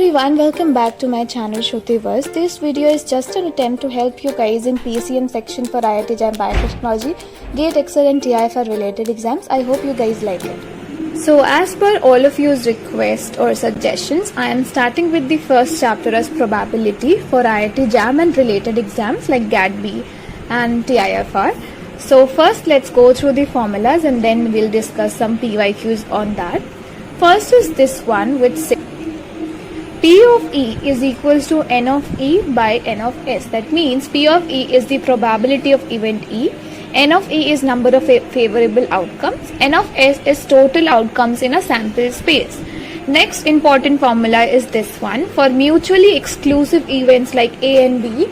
everyone, welcome back to my channel Shrutiverse. This video is just an attempt to help you guys in PCM section for IIT and Biotechnology, GAT, Excel and TIFR related exams. I hope you guys like it. So as per all of you's requests or suggestions, I am starting with the first chapter as probability for IIT JAM and related exams like GAT-B and TIFR. So first let's go through the formulas and then we'll discuss some PYQs on that. First is this one, which says P of E is equals to N of E by N of S. That means P of E is the probability of event E, N of E is number of favorable outcomes, N of S is total outcomes in a sample space. Next important formula is this one. For mutually exclusive events like A and B,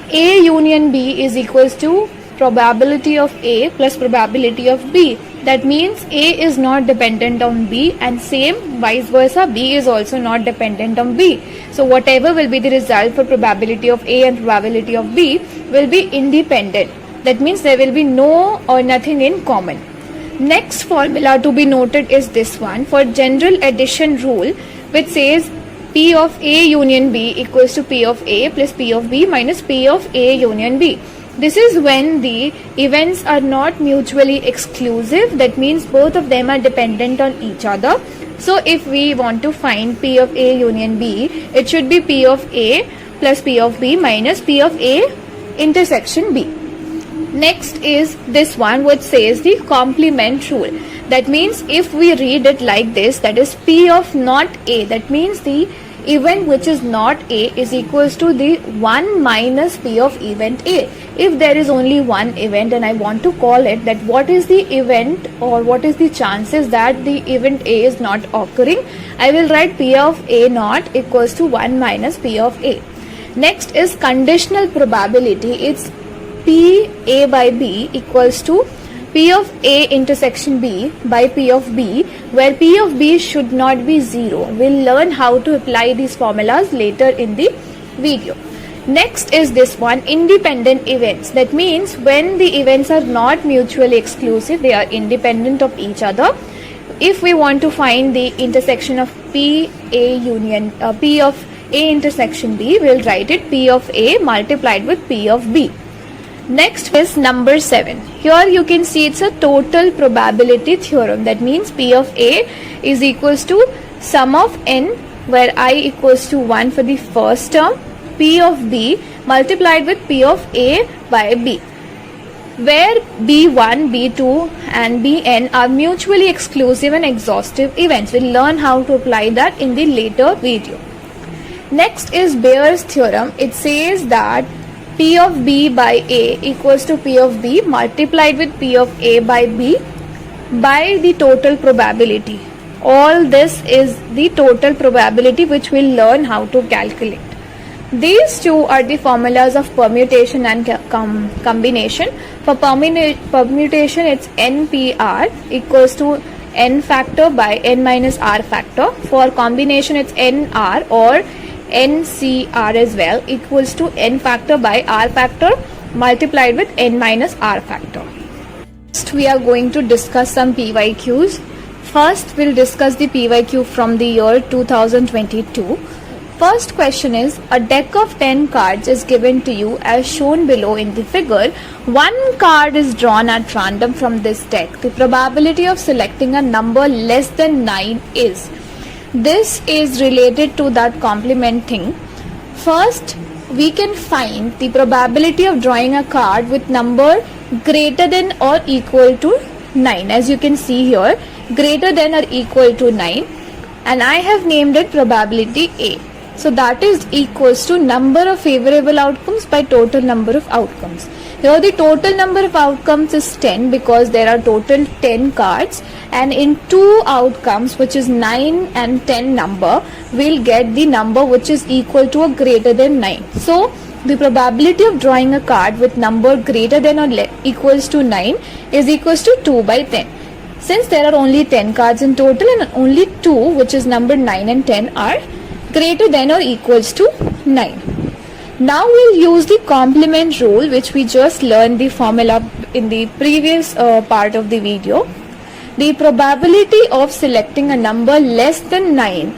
A union B is equals to probability of A plus probability of B. That means A is not dependent on B and same vice versa, B is also not dependent on B. So whatever will be the result for probability of A and probability of B will be independent. That means there will be no or nothing in common. Next formula to be noted is this one for general addition rule, which says P of A union B equals to P of A plus P of B minus P of A union B. This is when the events are not mutually exclusive. That means both of them are dependent on each other. So if we want to find P of A union B, it should be P of A plus P of B minus P of A intersection B. Next is this one, which says the complement rule. That means if we read it like this, that is P of not A, that means the event which is not A is equals to the 1 minus P of event A. If there is only one event and I want to call it that what is the event or what is the chances that the event A is not occurring, I will write P of A naught equals to 1 minus P of A. Next is conditional probability. It's P A by B equals to P of A intersection B by P of B, where P of B should not be 0. We'll learn how to apply these formulas later in the video. Next is this one, independent events. That means when the events are not mutually exclusive, they are independent of each other. If we want to find the intersection of P A union P of A intersection B, we'll write it P of A multiplied with P of B. Next is number 7. Here you can see it's a total probability theorem. That means P of A is equals to sum of n, where I equals to 1 for the first term, P of B multiplied with P of A by B, where B1, B2 and Bn are mutually exclusive and exhaustive events. We'll learn how to apply that in the later video. Next is Bayes' theorem. It says that P of B by A equals to P of B multiplied with P of A by B by the total probability. All this is the total probability which we'll learn how to calculate. These two are the formulas of permutation and combination. For permutation, it's NPR equals to N factor by N minus R factor. For combination, it's NR or NCR as well equals to N factor by R factor multiplied with N minus R factor. Next, we are going to discuss some PYQs. First, we'll discuss the PYQ from the year 2022. First question is, a deck of 10 cards is given to you as shown below in the figure. One card is drawn at random from this deck. The probability of selecting a number less than 9 is. This is related to that complement thing. First, we can find the probability of drawing a card with number greater than or equal to 9. As you can see here, greater than or equal to 9, and I have named it probability A. So that is equals to number of favorable outcomes by total number of outcomes. Here the total number of outcomes is 10 because there are total 10 cards, and in 2 outcomes, which is 9 and 10 number, we'll get the number which is equal to or greater than 9. So the probability of drawing a card with number greater than or equals to 9 is equals to 2 by 10. Since there are only 10 cards in total and only 2, which is number 9 and 10, are greater than or equals to 9. Now we'll use the complement rule, which we just learned the formula in the previous part of the video. The probability of selecting a number less than 9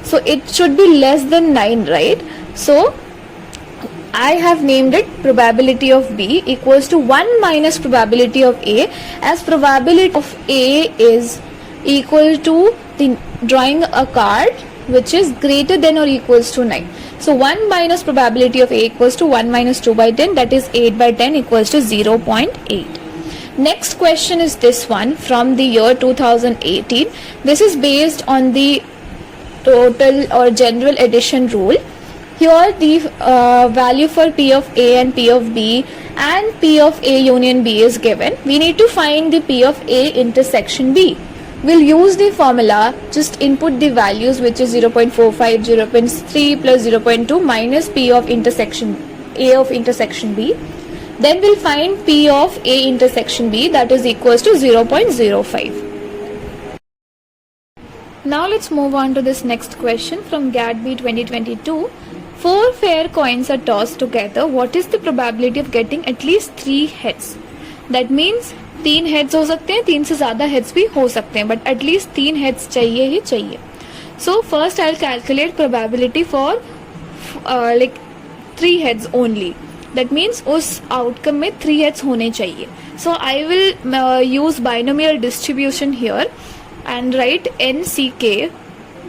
So it should be less than 9, right? So I have named it probability of B equals to 1 minus probability of A, as probability of A is equal to the drawing a card which is greater than or equals to 9. So 1 minus probability of A equals to 1 minus 2 by 10, that is 8 by 10 equals to 0.8. Next question is this one from the year 2018. This is based on the total or general addition rule. Here the value for P of A and P of B and P of A union B is given. We need to find the P of A intersection B. We'll use the formula, just input the values, which is 0.45, 0.3 plus 0.2 minus P of intersection A of intersection B. Then we'll find P of A intersection B, that is equals to 0.05. Now let's move on to this next question from GAT-B 2022. 4 fair coins are tossed together. What is the probability of getting at least 3 heads? That means 3 heads हो सकते हैं, 3 से ज़्यादा heads भी हो सकते हैं, but at least 3 heads चाहिए ही चाहिए. So first I'll calculate probability for like 3 heads only. That means उस outcome में 3 heads होने चाहिए. So I will use binomial distribution here and write NCK,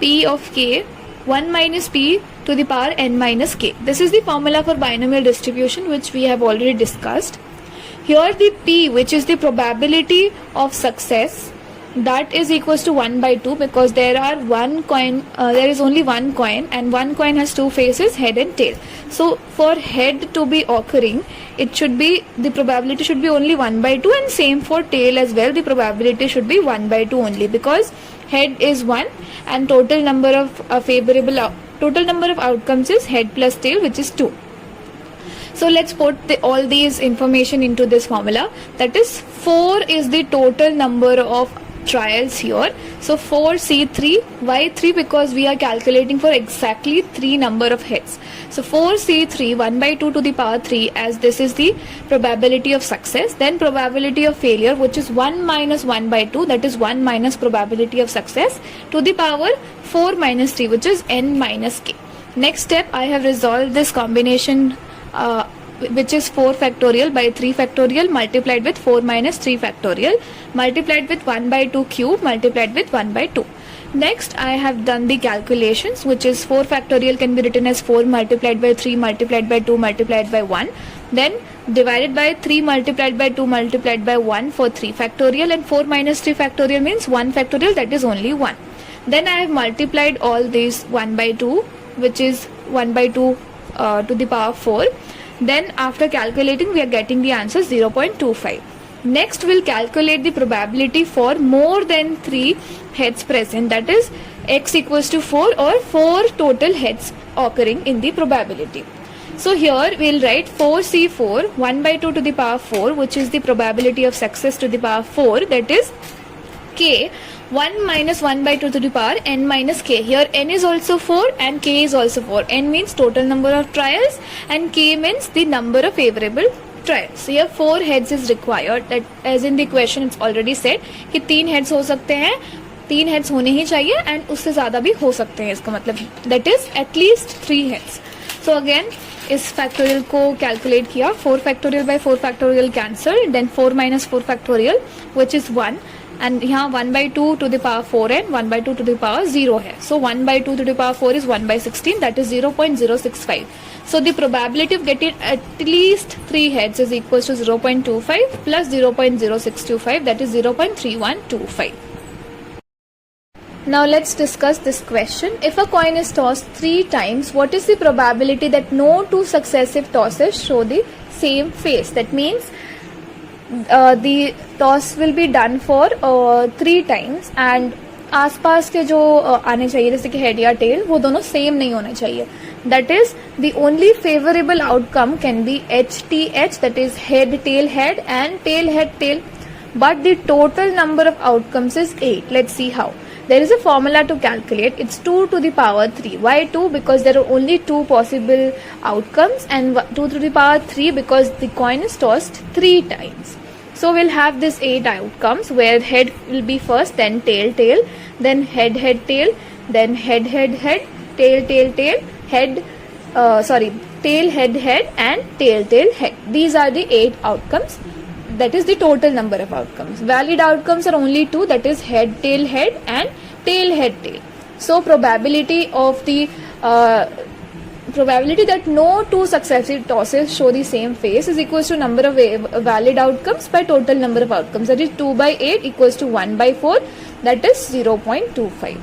P of K, 1 minus P to the power n minus k. This is the formula for binomial distribution which we have already discussed. Here the P, which is the probability of success, that is equals to 1 by 2, because there is only one coin and one coin has 2 faces, head and tail. So for head to be occurring, the probability should be only 1 by 2, and same for tail as well, the probability should be 1 by 2 only, because head is 1 and total number of outcomes is head plus tail, which is 2. So let's put all these information into this formula. That is 4 is the total number of trials here. So 4C3, why 3? Because we are calculating for exactly 3 number of heads. So 4C3, 1 by 2 to the power 3, as this is the probability of success. Then probability of failure, which is 1 minus 1 by 2, that is 1 minus probability of success, to the power 4 minus 3, which is n minus k. Next step, I have resolved this combination which is 4 factorial by 3 factorial multiplied with 4 minus 3 factorial multiplied with 1 by 2 cube multiplied with 1 by 2. Next, I have done the calculations, which is 4 factorial can be written as 4 multiplied by 3 multiplied by 2 multiplied by 1. Then divided by 3 multiplied by 2 multiplied by 1 for 3 factorial, and 4 minus 3 factorial means 1 factorial, that is only 1. Then I have multiplied all these 1 by 2, which is 1 by 2 to the power 4. Then after calculating, we are getting the answer 0.25. Next, we'll calculate the probability for more than 3 heads present, that is x equals to 4 or 4 total heads occurring in the probability. So here we'll write 4C4, 1 by 2 to the power 4, which is the probability of success to the power 4, that is k, 1 minus 1 by 2 to the power n minus k. Here n is also 4 and k is also 4. N means total number of trials and k means the number of favorable trials. So here 4 heads is required, that as in the question it's already said कि 3 heads हो सकते हैं, 3 heads होने ही चाहिए and उससे ज़्यादा भी हो सकते हैं, इसका मतलब that is at least 3 heads. So again इस factorial को calculate किया, 4 factorial by 4 factorial cancel, then 4 minus 4 factorial which is 1. And यहाँ 1 by 2 to the power 4 and 1 by 2 to the power 0 है. So 1 by 2 to the power 4 is 1 by 16, that is 0.065. So the probability of getting at least 3 heads is equals to 0.25 plus 0.0625, that is 0.3125. Now let's discuss this question. If a coin is tossed 3 times, what is the probability that no 2 successive tosses show the same face? That means the toss will be done for 3 times and आसपास के जो आने चाहिए जैसे कि head या tell, वो दोनों सेम नहीं होने चाहिए. That is the only favorable outcome can be HTH, that is head tail head and tail head tail, but the total number of outcomes is 8. Let's see how. There is a formula to calculate. It's 2 to the power 3. Why 2? Because there are only 2 possible outcomes, and 2 to the power 3 because the coin is tossed 3 times. So we'll have this 8 outcomes where head will be first, then tail tail, then head head tail, then head head head, tail, tail, tail, head, tail, head, head, and tail, tail, head. These are the 8 outcomes. That is the total number of outcomes. Valid outcomes are only 2, that is head, tail, head, and tail, head, tail. So probability that no 2 successive tosses show the same face is equals to number of valid outcomes by total number of outcomes. That is 2 by 8 equals to 1 by 4, that is 0.25.